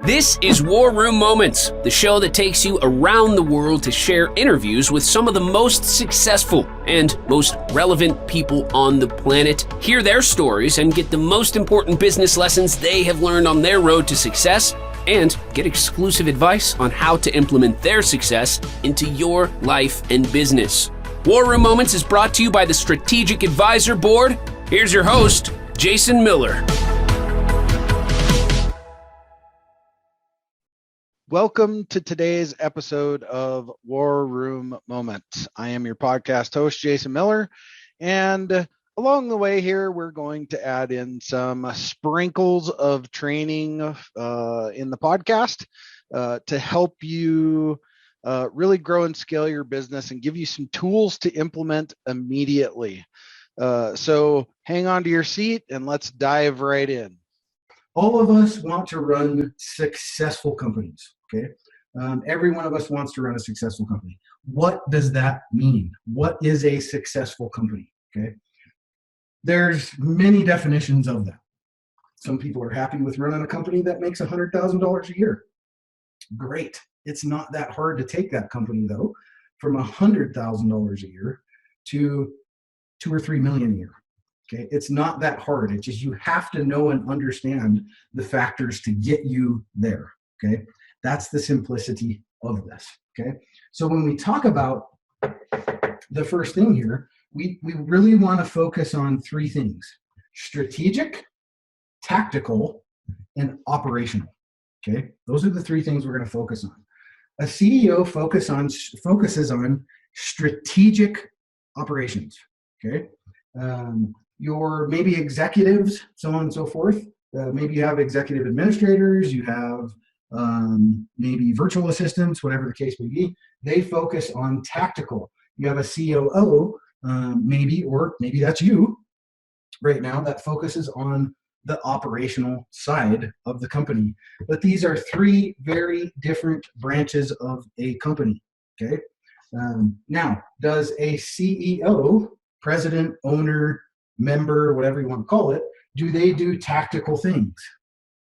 This is War Room Moments, the show that takes you around the world to share interviews with some of the most successful and most relevant people on the planet, hear their stories, and get the most important business lessons they have learned on their road to success, and get exclusive advice on how to implement their success into your life and business. War Room Moments is brought to you by the Strategic Advisor Board. Here's your host, Jason Miller. Welcome to today's episode of War Room Moments. I am your podcast host, Jason Miller, and along the way here, we're going to add in some sprinkles of training in the podcast to help you really grow and scale your business and give you some tools to implement immediately. So hang on to your seat and let's dive right in. All of us want to run successful companies, okay? Every one of us wants to run a successful company. What does that mean? What is a successful company, okay? There's many definitions of that. Some people are happy with running a company that makes $100,000 a year. Great. It's not that hard to take that company, though, from $100,000 a year to $2 or $3 million a year. Okay, it's not that hard. It's just you have to know and understand the factors to get you there. Okay, that's the simplicity of this. Okay, so when we talk about the first thing here, we really want to focus on three things: strategic, tactical, and operational. Okay, those are the three things we're going to focus on. A CEO focuses on strategic operations. Okay. Your maybe executives, so on and so forth. Maybe you have executive administrators, you have maybe virtual assistants, whatever the case may be. They focus on tactical. You have a COO, maybe that's you right now, that focuses on the operational side of the company. But these are three very different branches of a company. Okay. Now, does a CEO, president, owner, member, whatever you want to call it, do they do tactical things?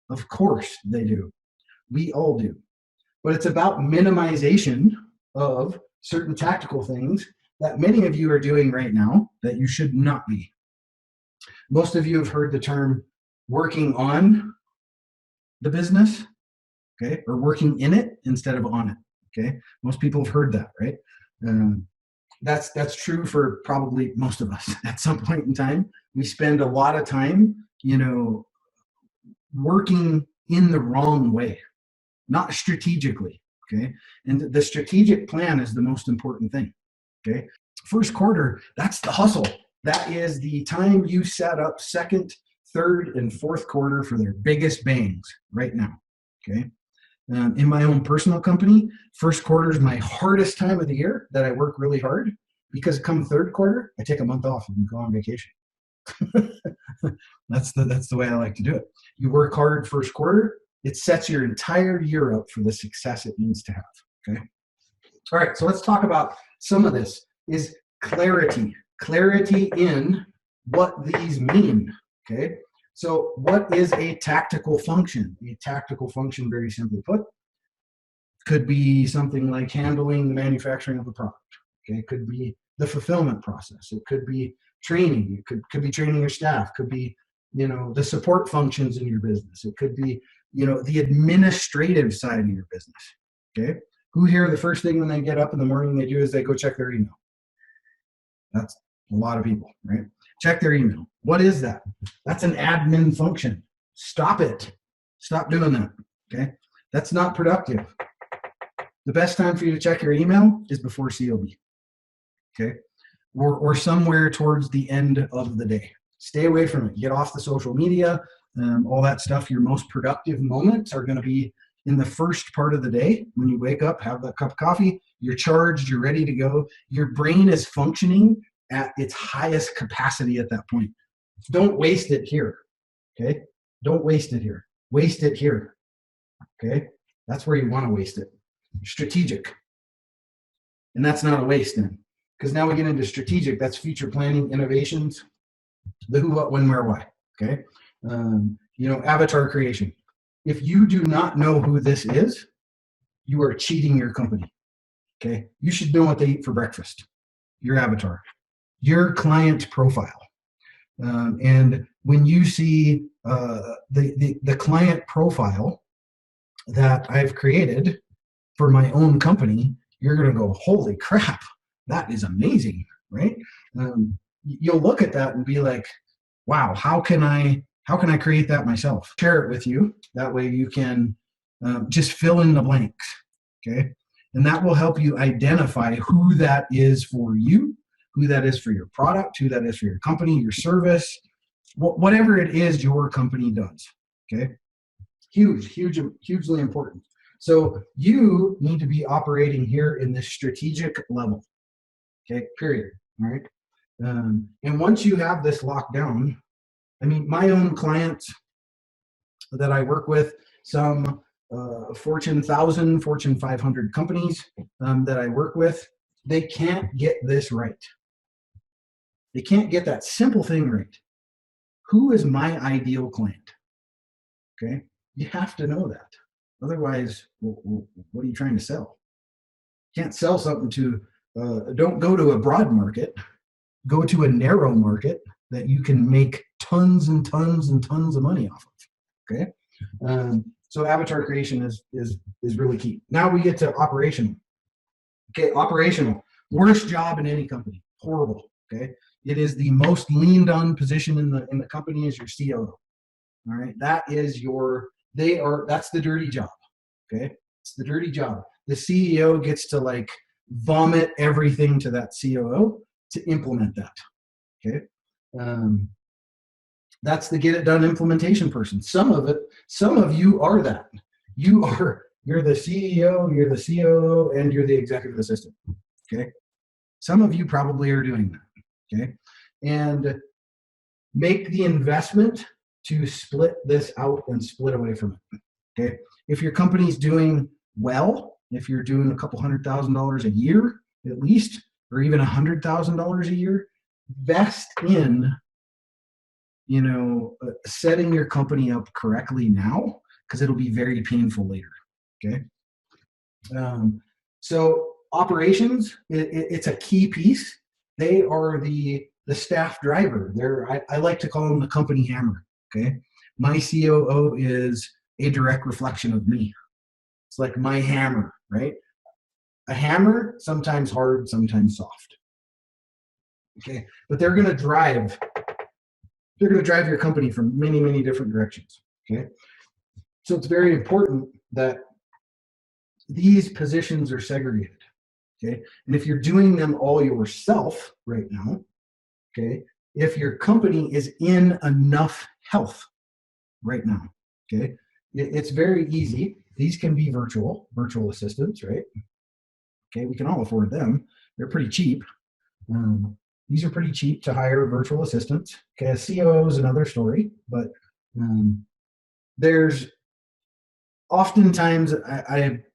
Of course they do. We all do. But it's about minimization of certain tactical things that many of you are doing right now that you should not be. Most of you have heard the term working on the business, okay, or working in it instead of on it, okay? Most people have heard that, right? That's true for probably most of us at some point in time. We spend a lot of time, working in the wrong way, not strategically, okay? And the strategic plan is the most important thing, okay? First quarter, that's the hustle. That is the time you set up second, third, and fourth quarter for their biggest bangs right now, okay? In my own personal company, first quarter is my hardest time of the year that I work really hard, because come third quarter, I take a month off and go on vacation. That's the way I like to do it. You work hard first quarter, it sets your entire year up for the success it needs to have. Okay. All right, so let's talk about some of this is clarity. Clarity in what these mean. Okay. So what is a tactical function? A tactical function, very simply put, could be something like handling the manufacturing of a product. Okay, it could be the fulfillment process. It could be training. It could be training your staff. Could be, the support functions in your business. It could be, the administrative side of your business. Okay, who here the first thing when they get up in the morning they do is they go check their email? That's a lot of people, right? Check their email. What is that? That's an admin function. Stop it. Stop doing that. Okay, that's not productive. The best time for you to check your email is before COB. Okay, or somewhere towards the end of the day. Stay away from it. Get off the social media, all that stuff. Your most productive moments are going to be in the first part of the day. When you wake up, have that cup of coffee, you're charged, you're ready to go. Your brain is functioning at its highest capacity at that point. Don't waste it here. Okay, don't waste it here. Waste it here. Okay, that's where you want to waste it. Strategic. And that's not a waste then. Because now we get into strategic, that's future planning, innovations, the who, what, when, where, why. Okay. Avatar creation. If you do not know who this is, you are cheating your company. Okay. You should know what they eat for breakfast, your avatar, your client profile. And when you see the client profile that I've created for my own company, you're going to go, holy crap, that is amazing, right? You'll look at that and be like, wow, how can I create that myself? Share it with you. That way you can just fill in the blanks, okay? And that will help you identify who that is for you, who that is for your product, who that is for your company, your service, whatever it is your company does, okay? Hugely important. So you need to be operating here in this strategic level, okay, period, all right? And once you have this locked down, I mean, my own clients that I work with, some Fortune 1000, Fortune 500 companies that I work with, they can't get this right. They can't get that simple thing right. Who is my ideal client? Okay, you have to know that. Otherwise, what are you trying to sell? You can't sell something to, don't go to a broad market, go to a narrow market that you can make tons and tons and tons of money off of, okay? So avatar creation is really key. Now we get to operational. Okay, operational, worst job in any company, horrible, okay? It is the most leaned on position in the company is your COO, all right? That is that's the dirty job, okay? It's the dirty job. The CEO gets to like vomit everything to that COO to implement that, okay? That's the get it done implementation person. Some of you are that. You're the CEO, you're the COO, and you're the executive assistant, okay? Some of you probably are doing that, okay? And make the investment to split this out and split away from it, okay? If your company's doing well, if you're doing a couple $100,000 a year at least, or even $100,000 a year, invest in, setting your company up correctly now, because it'll be very painful later, okay? So operations, it's a key piece. They are the staff driver. I like to call them the company hammer, okay? My COO is a direct reflection of me. It's like my hammer, right? A hammer, sometimes hard, sometimes soft, okay? But they're going to drive your company from many, many different directions, okay? So it's very important that these positions are segregated, okay? And if you're doing them all yourself right now, okay, if your company is in enough health right now, okay, it's very easy. These can be virtual assistants, right? Okay, we can all afford them. They're pretty cheap. These are pretty cheap to hire virtual assistants. Okay, a COO is another story, but there's oftentimes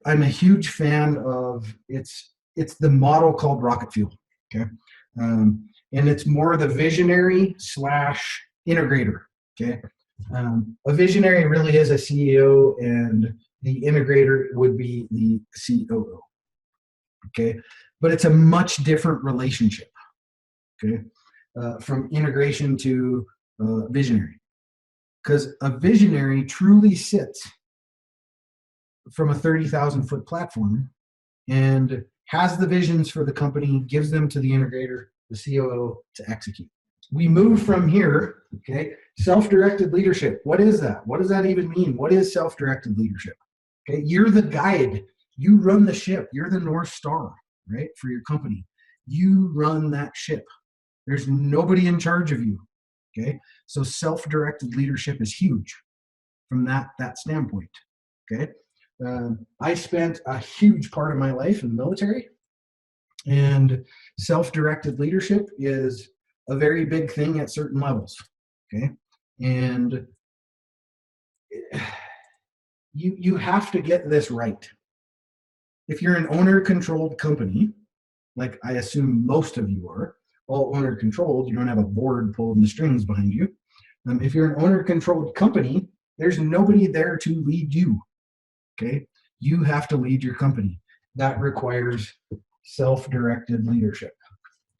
I'm a huge fan of it's the model called rocket fuel. Okay, and it's more the visionary / integrator. Okay, a visionary really is a CEO, and the integrator would be the COO. Okay, but it's a much different relationship. Okay, from integration to visionary, because a visionary truly sits from a 30,000 foot platform and has the visions for the company, gives them to the integrator, the COO, to execute. We move from here, okay, self-directed leadership. What is that? What does that even mean? What is self-directed leadership? Okay, you're the guide. You run the ship. You're the North Star, right, for your company. You run that ship. There's nobody in charge of you, okay? So self-directed leadership is huge from that standpoint, okay? I spent a huge part of my life in the military, and self-directed leadership is a very big thing at certain levels, okay? And you have to get this right. If you're an owner-controlled company, like I assume most of you are, all owner-controlled, you don't have a board pulling the strings behind you. If you're an owner-controlled company There's nobody there to lead you. Okay. You have to lead your company. That requires self-directed leadership.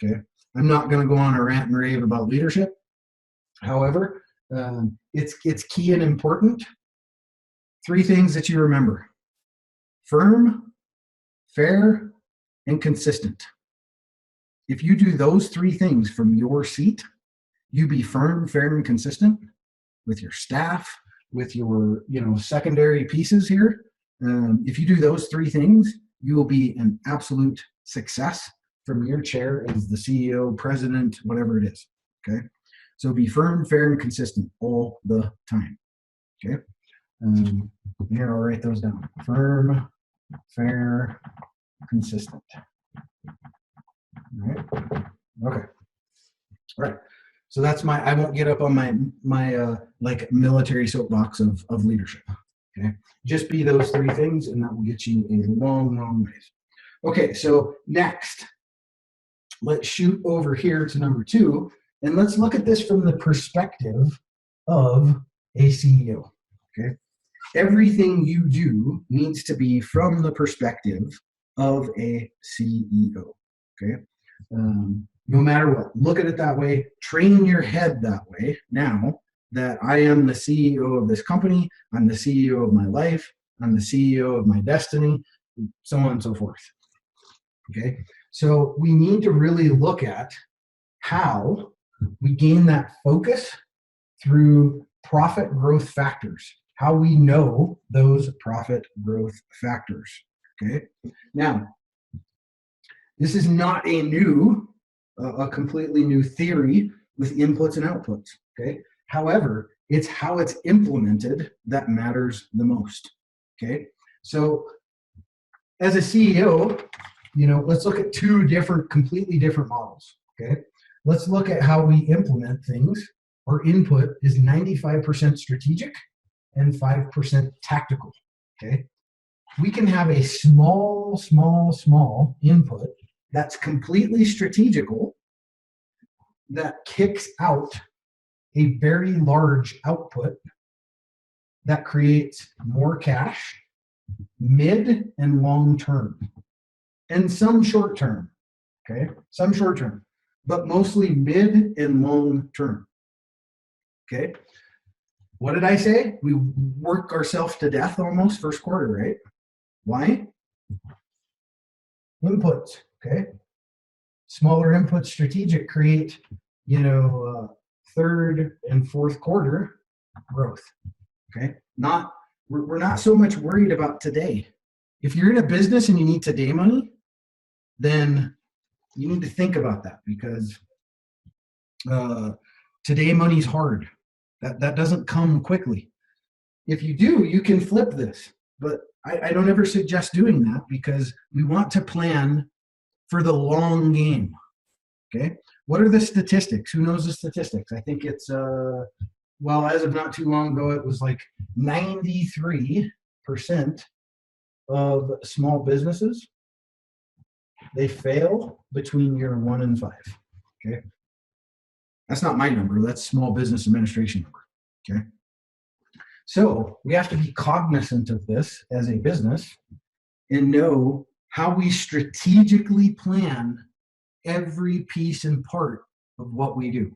Okay. I'm not going to go on a rant and rave about leadership. However, it's key and important. 3 things that you remember: firm, fair, and consistent. If you do those 3 things from your seat, you be firm, fair, and consistent with your staff, with your secondary pieces here. If you do those 3 things, you will be an absolute success from your chair as the CEO, president, whatever it is. Okay, so be firm, fair, and consistent all the time. Okay, here I'll write those down: firm, fair, consistent. All right. Okay. All right. So that's I won't get up on my like military soapbox of leadership. Okay. Just be those 3 things, and that will get you a long, long ways. Okay. So next, let's shoot over here to number 2, and let's look at this from the perspective of a CEO. Okay. Everything you do needs to be from the perspective of a CEO. Okay. No matter what, look at it that way. Train your head that way. Now that I am the CEO of this company, I'm the CEO of my life, I'm the CEO of my destiny, so on and so forth. Okay. So we need to really look at how we gain that focus through profit growth factors, how we know those profit growth factors. Okay. Now, this is not a completely new theory with inputs and outputs. Okay. However, it's how it's implemented that matters the most. Okay. So as a CEO, let's look at 2 completely different models. Okay. Let's look at how we implement things. Our input is 95% strategic and 5% tactical. Okay. We can have a small input that's completely strategical that kicks out a very large output that creates more cash, mid and long term, and some short term. Okay, some short term, but mostly mid and long term. Okay, what did I say? We work ourselves to death almost first quarter, right? Why? Inputs. Okay, smaller inputs, strategic, create third and fourth quarter growth. Okay, we're not so much worried about today. If you're in a business and you need today money, then you need to think about that, because today money's hard. That doesn't come quickly. If you do, you can flip this, but I don't ever suggest doing that, because we want to plan for the long game. Okay, what are the statistics? Who knows the statistics? I think it's as of not too long ago, it was like 93% of small businesses, they fail between year 1 and 5. Okay, that's not my number. That's Small Business Administration number. Okay, so we have to be cognizant of this as a business and know how we strategically plan every piece and part of what we do.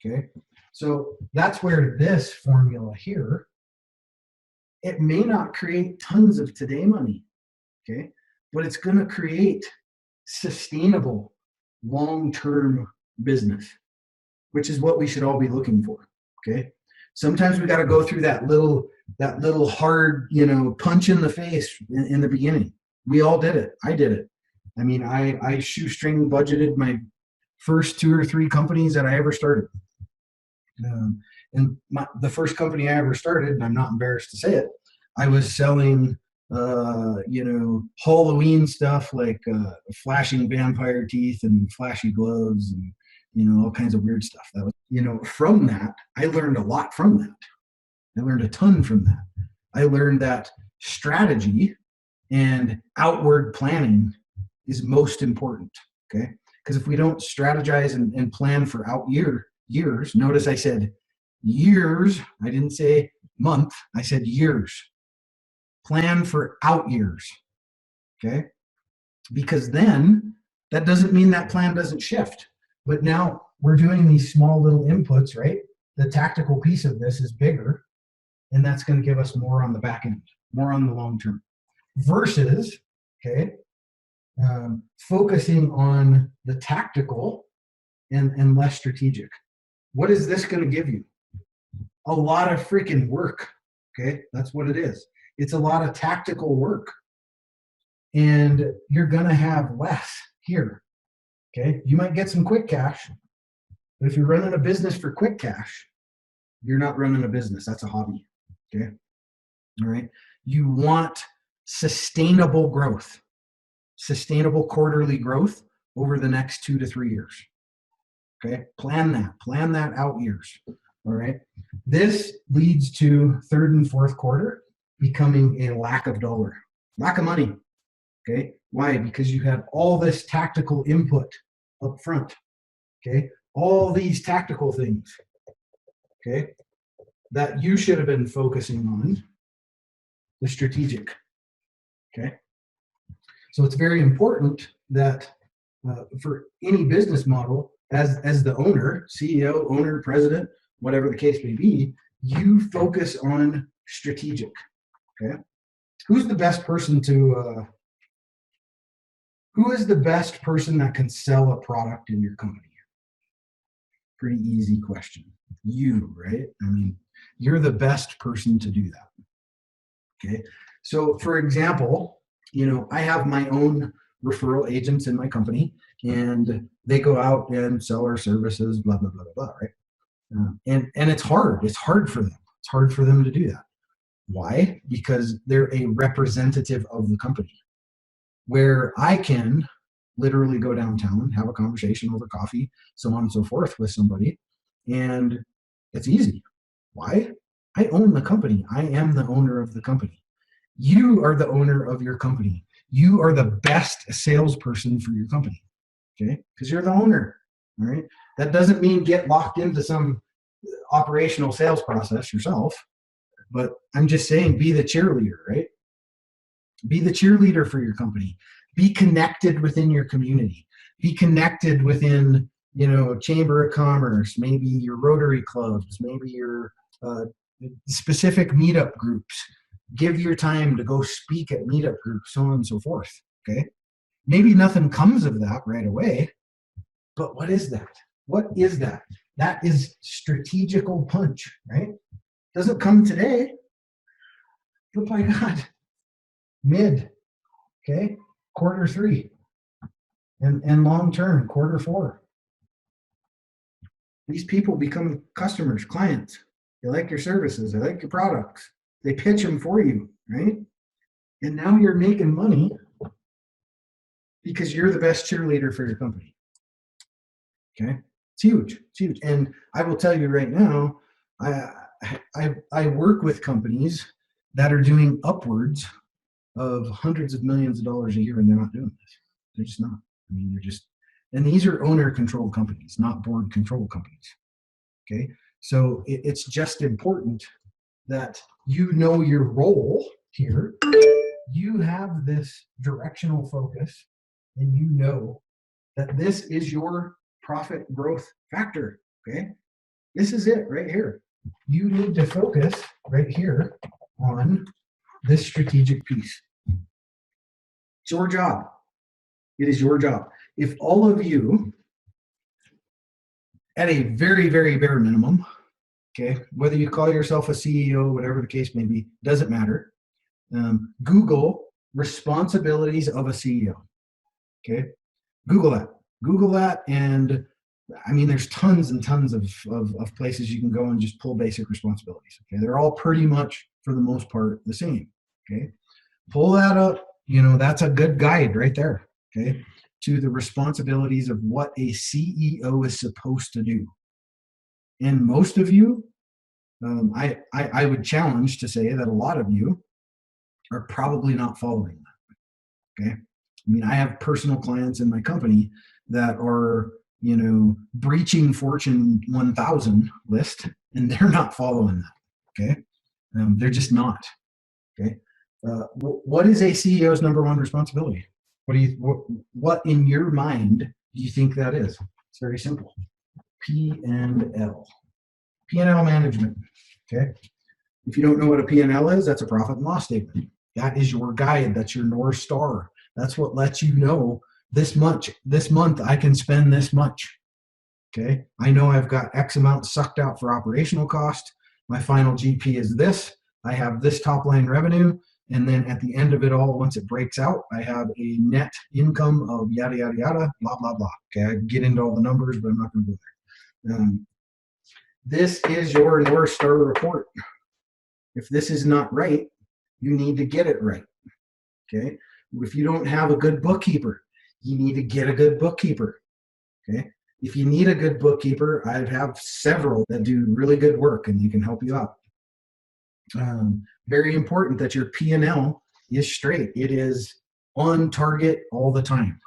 Okay, so that's where this formula here, it may not create tons of today money. Okay, but it's going to create sustainable long-term business, which is what we should all be looking for. Okay, sometimes we got to go through that little hard punch in the face in the beginning. We all did it. I did it. I mean, I shoestring budgeted my first 2 or 3 companies that I ever started. And the first company I ever started, and I'm not embarrassed to say it, I was selling, Halloween stuff like flashing vampire teeth and flashy gloves and, all kinds of weird stuff. That was, from that, I learned a lot from that. I learned a ton from that. I learned that strategy and outward planning is most important. Okay, because if we don't strategize and plan for years, notice I said years, I didn't say month. I said years. Plan for out years. Okay. Because then that doesn't mean that plan doesn't shift. But now we're doing these small little inputs, right? The tactical piece of this is bigger, and that's going to give us more on the back end, more on the long term. Versus, okay, focusing on the tactical and less strategic. What is this going to give you? A lot of freaking work. Okay, that's what it is. It's a lot of tactical work. And you're going to have less here. Okay, you might get some quick cash, but if you're running a business for quick cash, you're not running a business. That's a hobby. Okay, all right. You want sustainable growth, sustainable quarterly growth over the next 2 to 3 years. Okay, plan that out years. All right. This leads to third and fourth quarter becoming a lack of money. Okay, why? Because you had all this tactical input up front. Okay, all these tactical things. Okay, that you should have been focusing on the strategic. Okay, so it's very important that for any business model, as the owner, CEO, owner, president, whatever the case may be, you focus on strategic. Okay, who's the best person to who is the best person that can sell a product in your company? Pretty easy question. You, right? I mean, you're the best person to do that. Okay. So for example, I have my own referral agents in my company, and they go out and sell our services, blah, blah, blah, blah, blah, right? And it's hard. It's hard for them. It's hard for them to do that. Why? Because they're a representative of the company. Where I can literally go downtown, have a conversation over coffee, so on and so forth with somebody, and it's easy. Why? I own the company. I am the owner of the company. You are the owner of your company. You are the best salesperson for your company, okay? Because you're the owner, all right? That doesn't mean get locked into some operational sales process yourself, but I'm just saying be the cheerleader, right? Be the cheerleader for your company. Be connected within your community. Be connected within, Chamber of Commerce, maybe your Rotary clubs, maybe your specific meetup groups. Give your time to go speak at meetup groups, so on and so forth. Okay. Maybe nothing comes of that right away, but what is that? What is that? That is strategical punch, right? Doesn't come today, but by God, mid, okay, quarter 3, and long term, quarter 4. These people become customers, clients. They like your services, they like your products. They pitch them for you, right? And now you're making money because you're the best cheerleader for your company. Okay, it's huge. It's huge. And I will tell you right now, I work with companies that are doing upwards of hundreds of millions of dollars a year, and they're not doing this. They're just not. I mean, and these are owner-controlled companies, not board-controlled companies. Okay, so it's just important that you know your role here. You have this directional focus, and you know that this is your profit growth factor. Okay, this is it right here. You need to focus right here on this strategic piece. It's your job. It is your job. If all of you, at a very, very bare minimum, okay, whether you call yourself a CEO, whatever the case may be, doesn't matter. Google responsibilities of a CEO. Okay, Google that, and I mean, there's tons and tons of places you can go and just pull basic responsibilities. Okay, they're all pretty much, for the most part, the same. Okay, pull that up. That's a good guide right there. Okay, to the responsibilities of what a CEO is supposed to do. And most of you, I would challenge to say that a lot of you are probably not following that. Okay, I mean, I have personal clients in my company that are, breaching Fortune 1000 list, and they're not following that. Okay, They're just not. Okay. What is a CEO's number one responsibility? What in your mind do you think that is? It's very simple. P&L. P&L management. Okay. If you don't know what a P&L is, that's a profit and loss statement. That is your guide. That's your North Star. That's what lets you know this month I can spend this much. Okay. I know I've got X amount sucked out for operational cost. My final GP is this. I have this top line revenue. And then at the end of it all, once it breaks out, I have a net income of yada, yada, yada, blah, blah, blah. Okay. I get into all the numbers, but I'm not going to go there. This is your North Star report. If this is not right, you need to get it right. Okay. If you don't have a good bookkeeper, you need to get a good bookkeeper. Okay. If you need a good bookkeeper, I have several that do really good work and they can help you out. Very important that your P&L is straight. It is on target all the time.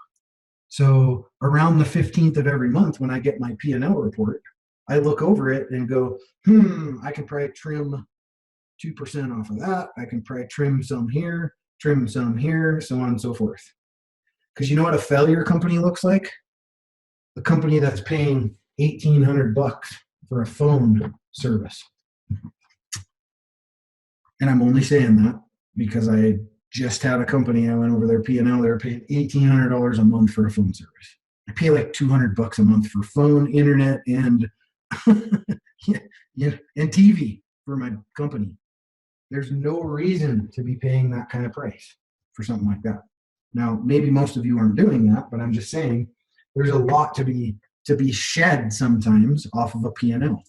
So around the 15th of every month, when I get my P&L report, I look over it and go, I can probably trim 2% off of that. I can probably trim some here, so on and so forth. Because you know what a failure company looks like? A company that's paying $1,800 for a phone service. And I'm only saying that because I just had a company. I went over their P&L. They were paying $1,800 a month for a phone service. I pay like $200 a month for phone, internet, and and TV for my company. There's no reason to be paying that kind of price for something like that. Now, maybe most of you aren't doing that, but I'm just saying there's a lot to be shed sometimes off of a P&L.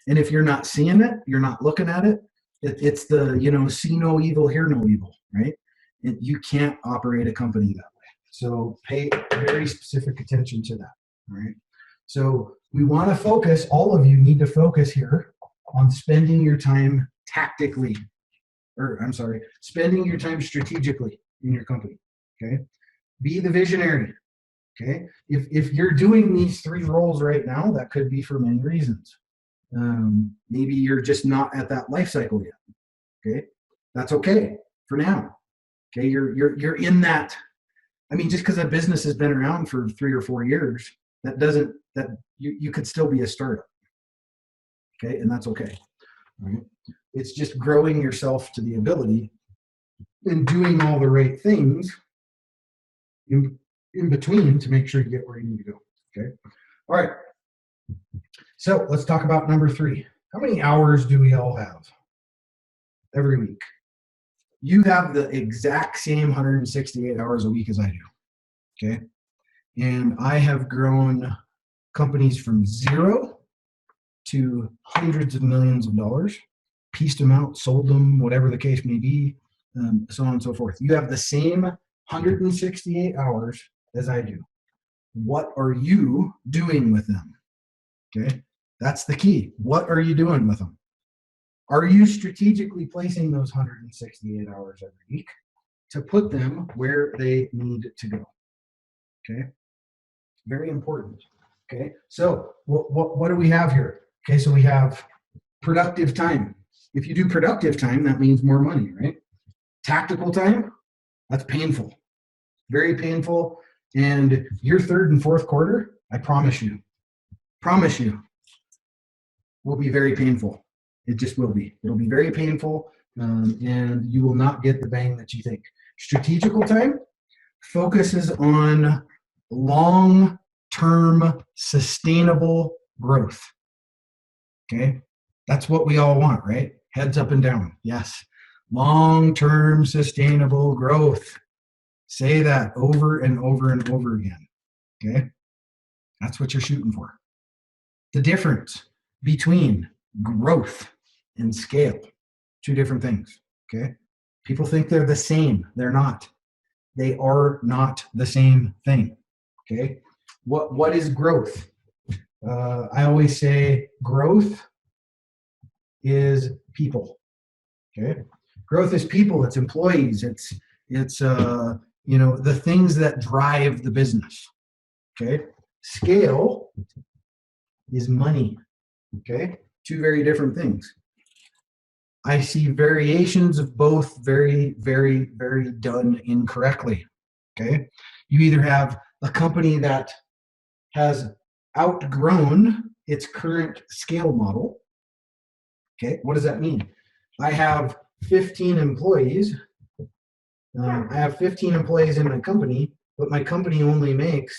And if you're not seeing it, you're not looking at it, it's the, see no evil, hear no evil, right? You can't operate a company that way. So pay very specific attention to that, right? So we want to focus, all of you need to focus here on spending your time tactically, spending your time strategically in your company, okay? Be the visionary, okay? If you're doing these three roles right now, that could be for many reasons. Maybe you're just not at that life cycle yet. Okay, that's okay for now. Okay, you're in that. I mean, just because a business has been around for 3 or 4 years, that you could still be a startup. Okay, and that's okay. All right, it's just growing yourself to the ability and doing all the right things in between to make sure you get where you need to go. Okay, all right. So let's talk about number 3. How many hours do we all have every week? You have the exact same 168 hours a week as I do, okay? And I have grown companies from 0 to hundreds of millions of dollars, pieced them out, sold them, whatever the case may be, so on and so forth. You have the same 168 hours as I do. What are you doing with them? Okay, that's the key. What are you doing with them? Are you strategically placing those 168 hours every week to put them where they need to go? Okay, very important. Okay, so what do we have here? Okay, so we have productive time. If you do productive time, that means more money, right? Tactical time, that's painful, very painful. And your third and fourth quarter, I promise you, will be very painful. It just will be. It'll be very painful, and you will not get the bang that you think. Strategical time focuses on long-term sustainable growth. Okay, that's what we all want, right? Heads up and down. Yes, long-term sustainable growth. Say that over and over and over again. Okay, that's what you're shooting for. The difference between growth and scale, 2 different things, okay? People think they're the same. They're not. They are not the same thing, okay? What is growth? I always say growth is people, okay? Growth is people. It's employees. It's the things that drive the business, okay? Scale is money, okay? 2 very different things. I see variations of both very, very, very done incorrectly. Okay. You either have a company that has outgrown its current scale model. Okay. What does that mean? I have 15 employees. I have 15 employees in my company, but my company only makes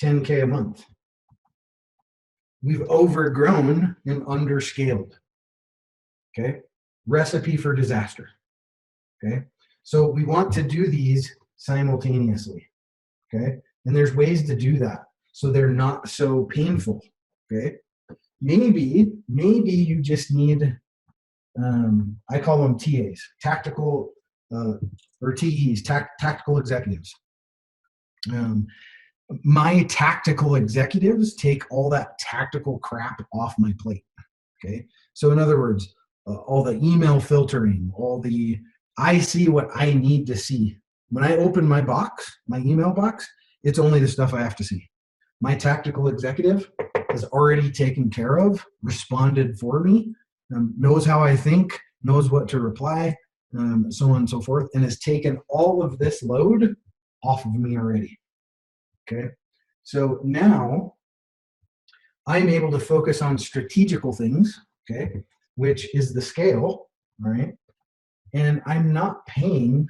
10K a month. We've overgrown and underscaled. Okay. Recipe for disaster. Okay. So we want to do these simultaneously. Okay. And there's ways to do that so they're not so painful. Okay. Maybe you just need, I call them TAs, tactical, or TEs, tactical executives. My tactical executives take all that tactical crap off my plate. Okay. So in other words, all the email filtering, I see what I need to see. When I open my box, my email box, it's only the stuff I have to see. My tactical executive has already taken care of, responded for me, knows how I think, knows what to reply, so on and so forth, and has taken all of this load off of me already. Okay. So now I'm able to focus on strategical things, okay, which is the scale, right? And I'm not paying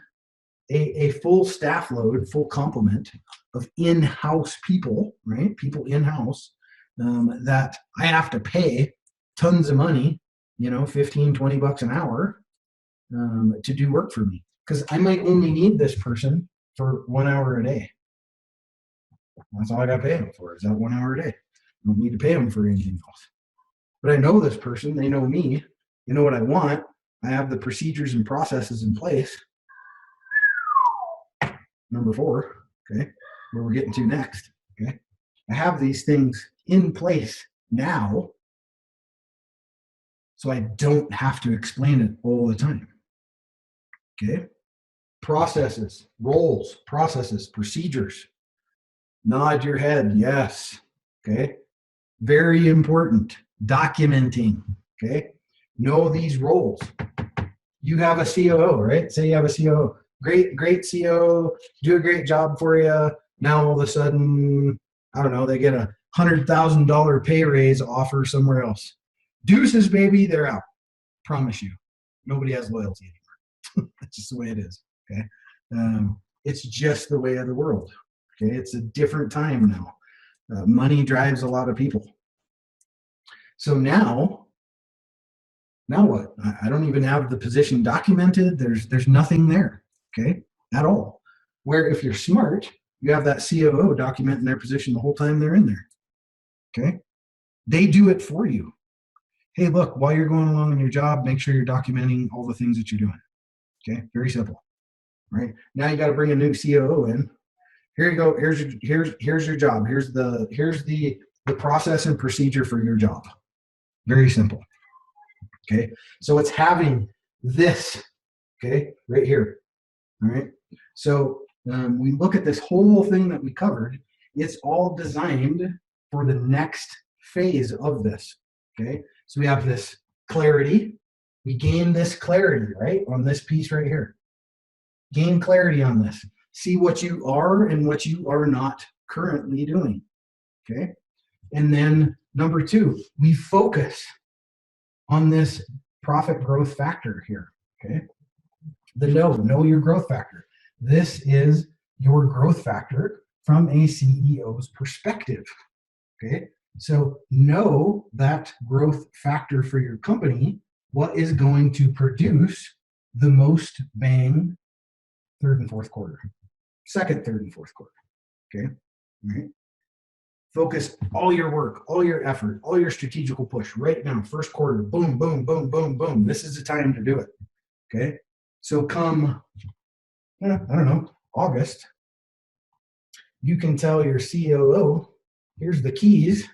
a full staff load, full complement of in-house people, right? People in-house that I have to pay tons of money, 15, 20 bucks an hour to do work for me. Because I might only need this person for 1 hour a day. That's all I got to pay them for, is that 1 hour a day. I don't need to pay them for anything else. But I know this person, they know me, they know what I want. I have the procedures and processes in place. Number 4, okay, where we're getting to next, okay. I have these things in place now, so I don't have to explain it all the time, okay. Processes, roles, processes, procedures. Nod your head, yes, okay. Very important. Documenting, okay. Know these roles. You have a COO, right? Say you have a COO. Great COO, do a great job for you. Now all of a sudden, I don't know, they get a $100,000 pay raise offer somewhere else. Deuces, baby, they're out. Promise you. Nobody has loyalty anymore. That's just the way it is, okay? It's just the way of the world, okay? It's a different time now. Money drives a lot of people. So now what? I don't even have the position documented. There's nothing there, okay, at all. Where if you're smart, you have that COO documenting their position the whole time they're in there, okay? They do it for you. Hey, look, while you're going along in your job, make sure you're documenting all the things that you're doing, okay? Very simple, right? Now you got to bring a new COO in. Here you go. Here's your job. Here's the process and procedure for your job. Very simple. Okay, so it's having this, okay, right here. All right, so we look at this whole thing that we covered. It's all designed for the next phase of this. Okay, so we have this clarity. We gain this clarity, right, on this piece right here. Gain clarity on this. See what you are and what you are not currently doing. Okay, and then number 2, we focus on this profit growth factor here, okay? Know your growth factor. This is your growth factor from a CEO's perspective, okay? So know that growth factor for your company, what is going to produce the most bang 3rd and 4th quarter, 2nd, 3rd, and 4th quarter, okay? All right. Focus all your work, all your effort, all your strategical push right now. 1st quarter, boom, boom, boom, boom, boom. This is the time to do it. Okay. So come, I don't know, August, you can tell your COO, here's the keys.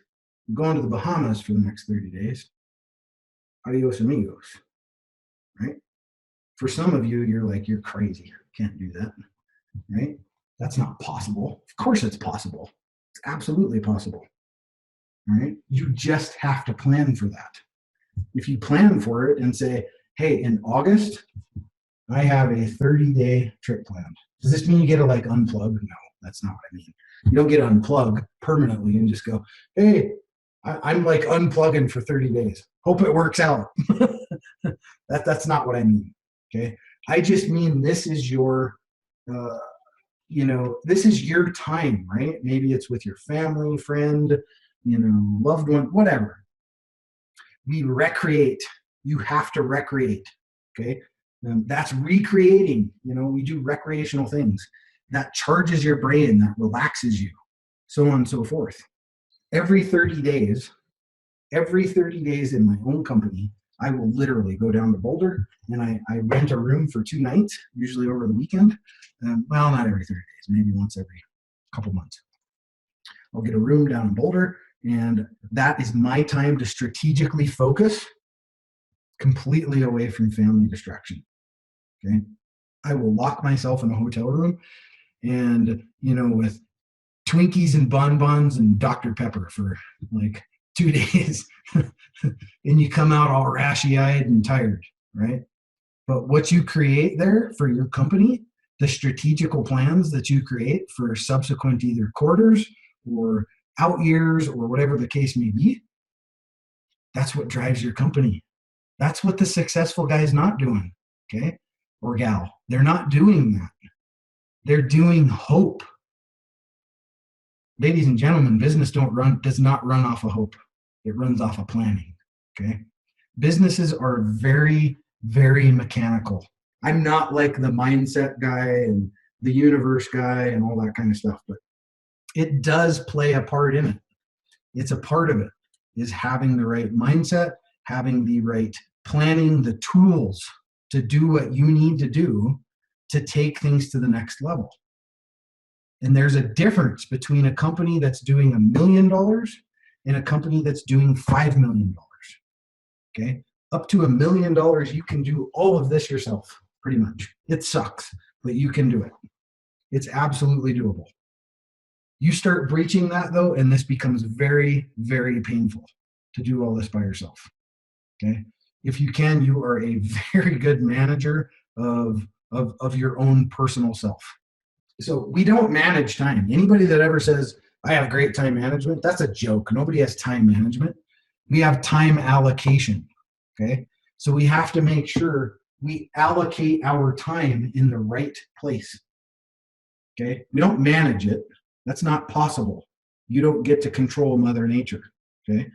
I'm going to the Bahamas for the next 30 days. Adios amigos. Right? For some of you, you're like, you're crazy. Can't do that. Right? That's not possible. Of course it's possible. It's absolutely possible. All right. You just have to plan for that. If you plan for it and say, hey, in August, I have a 30-day trip planned. Does this mean you get to like unplug? No, that's not what I mean. You don't get to unplug permanently and just go, hey, I'm like unplugging for 30 days. Hope it works out. That's not what I mean. Okay. I just mean this is your, this is your time, right? Maybe it's with your family, friend, loved one, whatever. We recreate. You have to recreate. Okay. That's recreating. We do recreational things that charges your brain, that relaxes you, so on and so forth. Every 30 days in my own company, I will literally go down to Boulder and I rent a room for 2 nights, usually over the weekend. Well, not every 30 days, maybe once every couple months. I'll get a room down in Boulder, and that is my time to strategically focus completely away from family distraction. Okay. I will lock myself in a hotel room and, with Twinkies and bonbons and Dr. Pepper for like 2 days. And you come out all rashy-eyed and tired, right? But what you create there for your company, the strategical plans that you create for subsequent either quarters or out years or whatever the case may be, that's what drives your company. That's what the successful guy's not doing, okay? Or gal. They're not doing that. They're doing hope. Ladies and gentlemen, business does not run off of hope. It runs off of planning, okay? Businesses are very, very mechanical. I'm not like the mindset guy and the universe guy and all that kind of stuff, but it does play a part in it. It's a part of it, is having the right mindset, having the right planning, the tools to do what you need to do to take things to the next level. And there's a difference between a company that's doing $1 million and a company that's doing $5 million. Okay? Up to $1 million, you can do all of this yourself, pretty much. It sucks, but you can do it. It's absolutely doable. You start breaching that, though, and this becomes very, very painful to do all this by yourself. Okay? If you can, you are a very good manager of your own personal self. So we don't manage time. Anybody that ever says, I have great time management, that's a joke. Nobody has time management. We have time allocation, okay? So we have to make sure we allocate our time in the right place, okay? We don't manage it. That's not possible. You don't get to control Mother Nature, okay?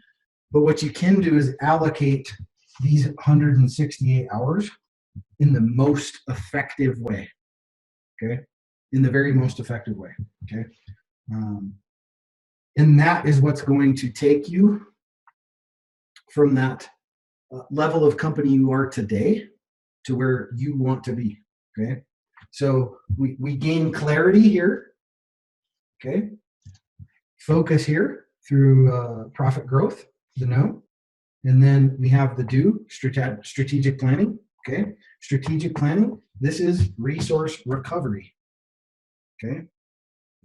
But what you can do is allocate these 168 hours in the most effective way, okay? In the very most effective way, okay? And that is what's going to take you from that level of company you are today to where you want to be, okay? So we gain clarity here, okay? Focus here through profit growth, the know. And then we have the do, strategic planning, okay? Strategic planning, this is resource recovery. Okay,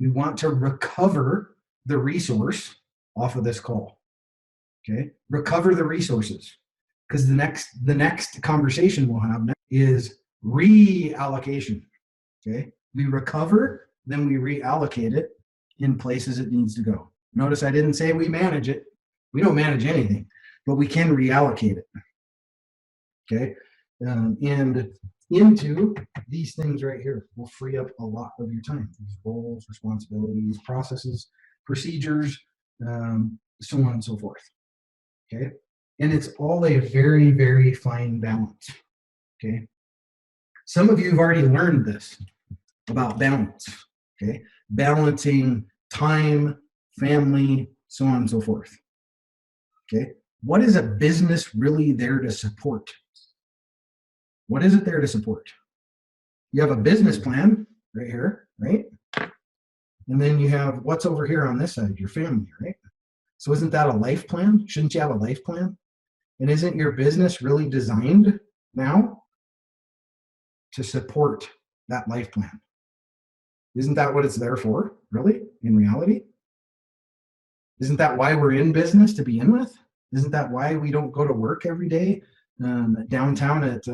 we want to recover the resource off of this call. Okay, recover the resources, because the next conversation we'll have next is reallocation. Okay, we recover, then we reallocate it in places it needs to go. Notice I didn't say we manage it. We don't manage anything, but we can reallocate it. Okay, and into these things right here will free up a lot of your time. These roles, responsibilities, processes, procedures, so on and so forth. Okay, and it's all a very, very fine balance. Okay, some of you have already learned this about balance. Okay, balancing time, family, so on and so forth. Okay, what is a business really there to support? What is it there to support? You have a business plan right here, right? And then you have what's over here on this side, your family, right? So isn't that a life plan? Shouldn't you have a life plan? And isn't your business really designed now to support that life plan? Isn't that what it's there for, really, in reality? Isn't that why we're in business to begin with? Isn't that why we don't go to work every day downtown at,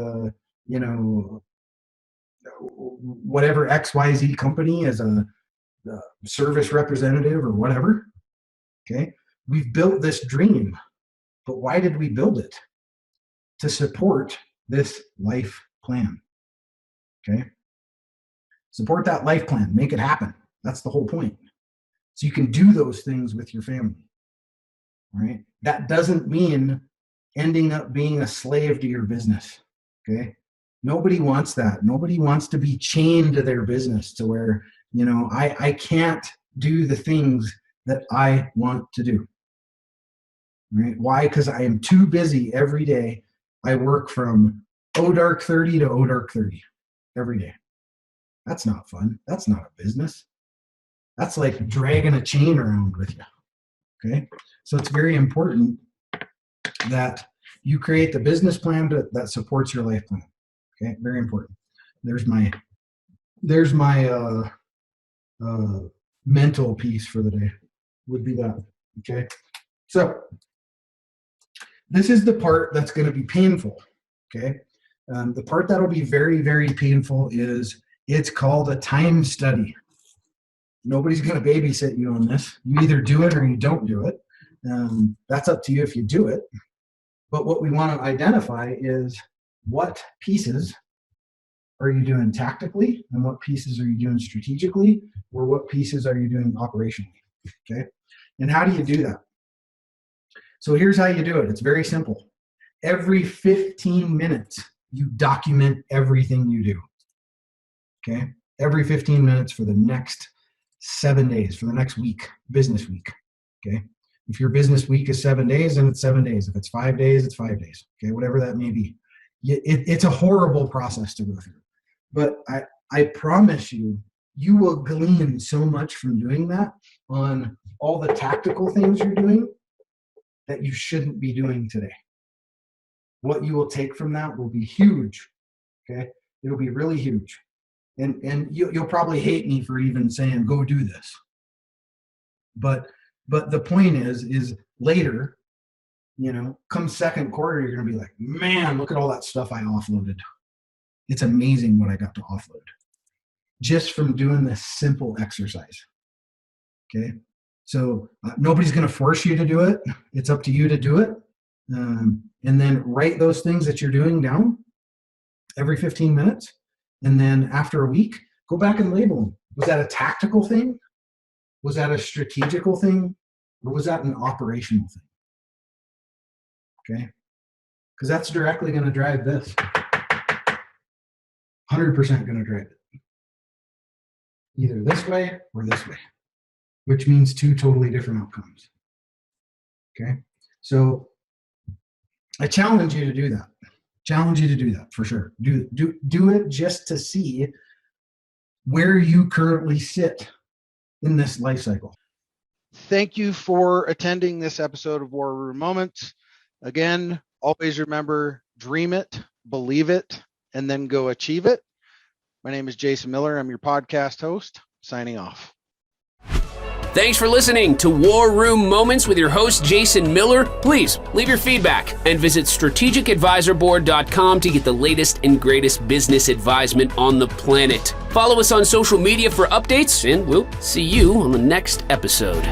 whatever XYZ company as a service representative or whatever. Okay. We've built this dream, but why did we build it? To support this life plan. Okay. Support that life plan, make it happen. That's the whole point. So you can do those things with your family. Right. That doesn't mean ending up being a slave to your business. Okay. Nobody wants that. Nobody wants to be chained to their business to where, I can't do the things that I want to do. Right? Why? Because I am too busy every day. I work from dark 30 to dark 30 every day. That's not fun. That's not a business. That's like dragging a chain around with you. Okay. So it's very important that you create the business plan that supports your life plan. Okay, very important. There's my mental piece for the day. Would be that. Okay, so this is the part that's going to be painful. Okay, the part that'll be very, very painful is it's called a time study. Nobody's going to babysit you on this. You either do it or you don't do it. That's up to you if you do it. But what we want to identify is what pieces are you doing tactically and what pieces are you doing strategically, or what pieces are you doing operationally. Okay. And how do you do that? So here's how you do it. It's very simple. Every 15 minutes, you document everything you do. Okay. Every 15 minutes for the next 7 days, for the next week, business week. Okay. If your business week is 7 days, then it's 7 days. If it's 5 days, it's 5 days. Okay. Whatever that may be. It's a horrible process to go through. But I promise you, you will glean so much from doing that on all the tactical things you're doing that you shouldn't be doing today. What you will take from that will be huge. Okay. It'll be really huge. And you'll probably hate me for even saying, go do this. But the point is later, come second quarter, you're going to be like, man, look at all that stuff I offloaded. It's amazing what I got to offload just from doing this simple exercise. Okay. So nobody's going to force you to do it. It's up to you to do it. And then write those things that you're doing down every 15 minutes. And then after a week, go back and label them. Was that a tactical thing? Was that a strategical thing? Or was that an operational thing? Okay. Because that's directly going to drive this. 100% going to drive it. Either this way or this way, which means two totally different outcomes. Okay. So I challenge you to do that. Challenge you to do that for sure. Do it just to see where you currently sit in this life cycle. Thank you for attending this episode of War Room Moments. Again, always remember, dream it, believe it, and then go achieve it. My name is Jason Miller. I'm your podcast host, signing off. Thanks for listening to War Room Moments with your host, Jason Miller. Please leave your feedback and visit strategicadvisorboard.com to get the latest and greatest business advisement on the planet. Follow us on social media for updates, and we'll see you on the next episode.